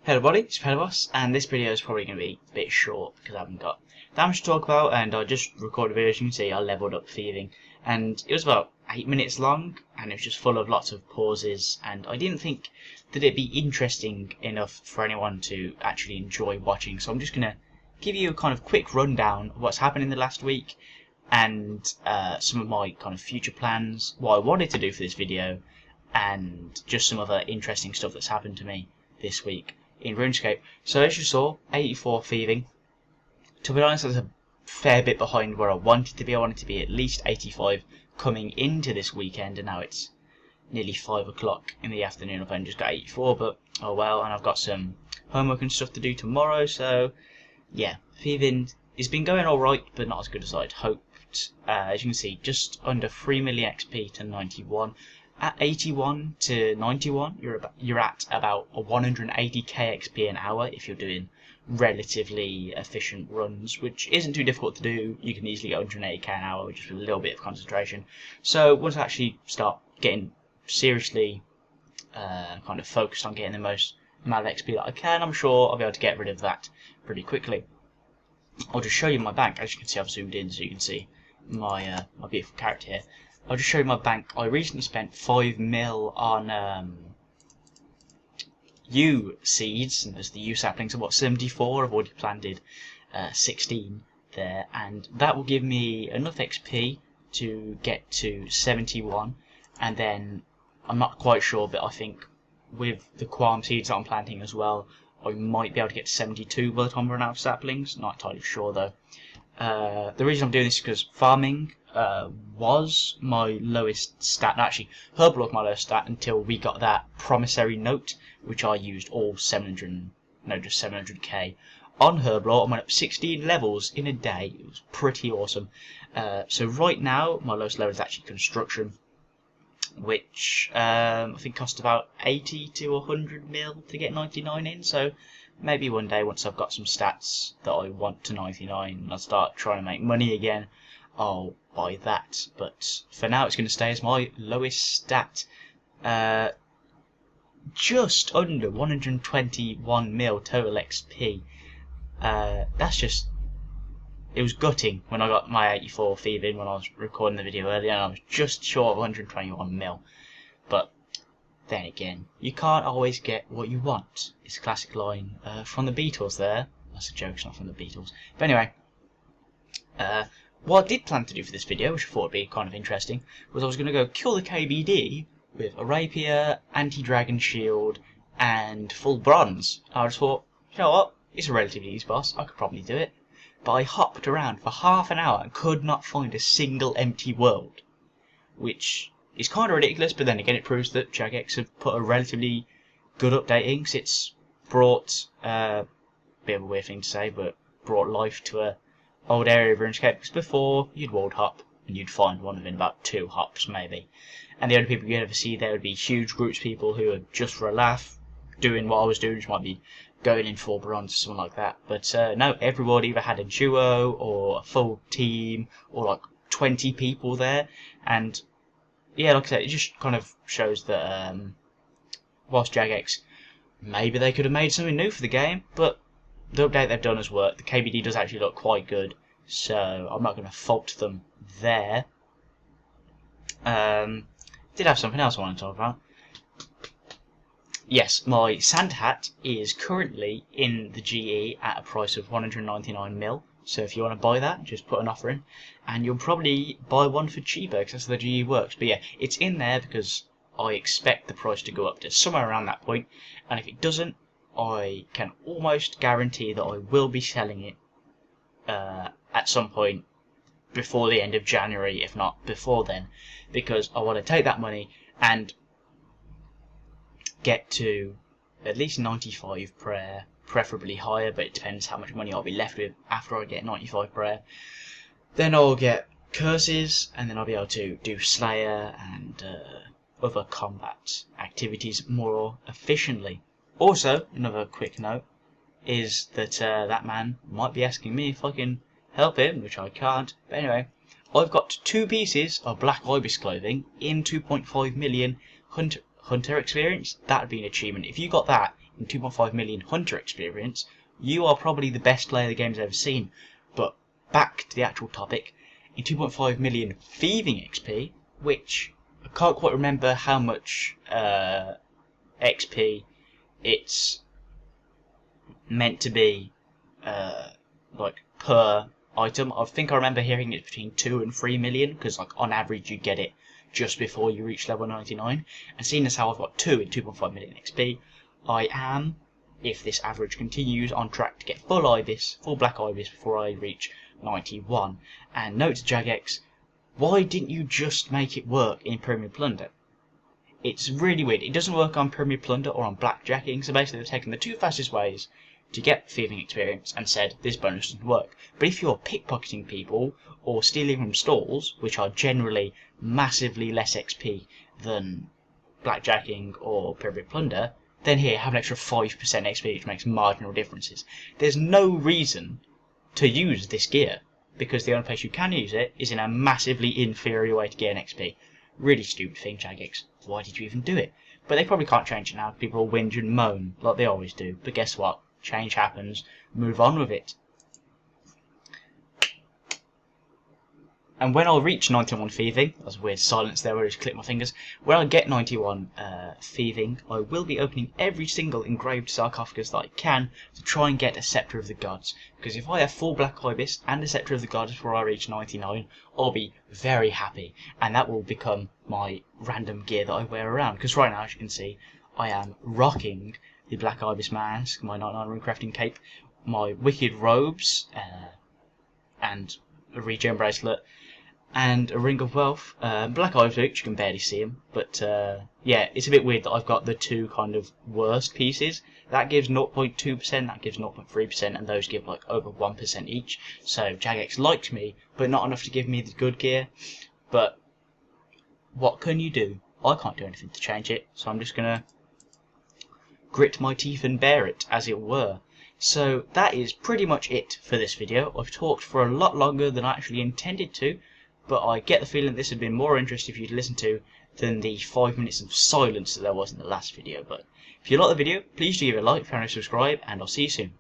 Hello everybody, it's BYWCommunity, and this video is probably going to be a bit short because I haven't got that much to talk about, and I just recorded a video. As you can see, I leveled up thieving, and it was about 8 minutes long, and it was just full of lots of pauses, and I didn't think that it'd be interesting enough for anyone to actually enjoy watching, so I'm just going to give you a kind of quick rundown of what's happened in the last week, and some of my kind of future plans, what I wanted to do for this video, and just some other interesting stuff that's happened to me this week in RuneScape. So as you saw, 84 thieving. To be honest, that's a fair bit behind where I wanted to be. I wanted to be at least 85 coming into this weekend, and now it's nearly 5 o'clock in the afternoon. I've only just got 84, but oh well, and I've got some homework and stuff to do tomorrow, so yeah, thieving has been going alright, but not as good as I'd hoped. As you can see, just under 3 million XP to 91. At 81 to 91, you're at about a 180k XP an hour if you're doing relatively efficient runs, which isn't too difficult to do. You can easily get 180k an hour with just a little bit of concentration. So once I actually start getting seriously kind of focused on getting the most amount of XP that I can, I'm sure I'll be able to get rid of that pretty quickly. I'll just show you my bank. As you can see, I've zoomed in so you can see my my beautiful character here. I'll just show you my bank. I recently spent 5 mil on yew seeds, and there's the yew saplings. I've got 74. I've already planted 16 there, and that will give me enough XP to get to 71. And then I'm not quite sure, but I think with the qualm seeds that I'm planting as well, I might be able to get to 72 by the time I run out of saplings. Not entirely sure though. The reason I'm doing this is because farming was my lowest stat. Actually, Herbal was my lowest stat until we got that promissory note, which I used all 700k on Herbal, and went up 16 levels in a day. It was pretty awesome. So right now, my lowest level is actually construction, which I think cost about 80 to 100 mil to get 99 in. So maybe one day, once I've got some stats that I want to 99 and I start trying to make money again, I'll buy that. But for now, it's going to stay as my lowest stat. Just under 121 mil total XP. That's just... It was gutting when I got my 84 thieving when I was recording the video earlier, and I was just short of 121 mil. But then again, you can't always get what you want. It's a classic line from the Beatles there. That's a joke, it's not from the Beatles. But anyway, what I did plan to do for this video, which I thought would be kind of interesting, was I was going to go kill the KBD with a rapier, anti-dragon shield, and full bronze. I just thought, you know what, it's a relatively easy boss, I could probably do it. But I hopped around for half an hour and could not find a single empty world, which is kind of ridiculous, but then again it proves that Jagex have put a relatively good update in, 'cause it's brought, bit of a weird thing to say, but brought life to a old area of RuneScape, because before you'd world hop and you'd find one within about 2 hops maybe, and the only people you'd ever see there would be huge groups of people who are just for a laugh doing what I was doing, which might be going in for bronze or something like that. But no, everyone either had a duo or a full team or like 20 people there, and yeah, like I said, it just kind of shows that whilst Jagex, maybe they could have made something new for the game, but the update they've done has worked. The KBD does actually look quite good, so I'm not going to fault them there. Did have something else I want to talk about. Yes, my Santa hat is currently in the GE at a price of 199 mil. So if you want to buy that, just put an offer in, and you'll probably buy one for cheaper because that's how the GE works. But yeah, it's in there because I expect the price to go up to somewhere around that point, and if it doesn't, I can almost guarantee that I will be selling it at some point before the end of January, if not before then, because I want to take that money and get to at least 95 prayer, preferably higher, but it depends how much money I'll be left with after I get 95 prayer. Then I'll get curses, and then I'll be able to do Slayer and other combat activities more efficiently. Also, another quick note is that that man might be asking me if I can help him, which I can't. But anyway, I've got 2 pieces of Black Ibis clothing in 2.5 million hunter experience. That would be an achievement. If you got that and 2.5 million hunter experience, you are probably the best player the game's ever seen. But back to the actual topic, in 2.5 million thieving XP, which I can't quite remember how much XP it's meant to be like per item. I think I remember hearing it's between 2 and 3 million, because like on average you get it just before you reach level 99. And seeing as how I've got 2 in 2.5 million XP, I am, if this average continues, on track to get full Ibis, full Black Ibis before I reach 91. And note to Jagex, why didn't you just make it work in Pyramid Plunder? It's really weird. It doesn't work on Pyramid Plunder or on Blackjacking, so basically they've taken the two fastest ways to get thieving experience and said this bonus doesn't work. But if you're pickpocketing people or stealing from stalls, which are generally massively less XP than Blackjacking or Pyramid Plunder, then here, have an extra 5% XP, which makes marginal differences. There's no reason to use this gear, because the only place you can use it is in a massively inferior way to gain XP. Really stupid thing, Jagex. Why did you even do it? But they probably can't change it now. People will whinge and moan, like they always do. But guess what? Change happens. Move on with it. And when I reach 91 thieving, that's a weird silence there where I just click my fingers. When I get 91 thieving, I will be opening every single engraved sarcophagus that I can to try and get a Scepter of the Gods. Because if I have full Black Ibis and a Scepter of the Gods before I reach 99, I'll be very happy. And that will become my random gear that I wear around. Because right now, as you can see, I am rocking the Black Ibis mask, my 99 rune crafting cape, my wicked robes, and a regen bracelet, and a ring of wealth. Black Ibis boots, you can barely see them, but yeah, it's a bit weird that I've got the two kind of worst pieces. That gives 0.2%, that gives 0.3%, and those give like over 1% each. So Jagex likes me, but not enough to give me the good gear. But what can you do? I can't do anything to change it, so I'm just gonna grit my teeth and bear it, as it were. So that is pretty much it for this video. I've talked for a lot longer than I actually intended to, but I get the feeling this would be more interesting for you to listen to than the 5 minutes of silence that there was in the last video. But if you like the video, please do give it a like, subscribe, and I'll see you soon.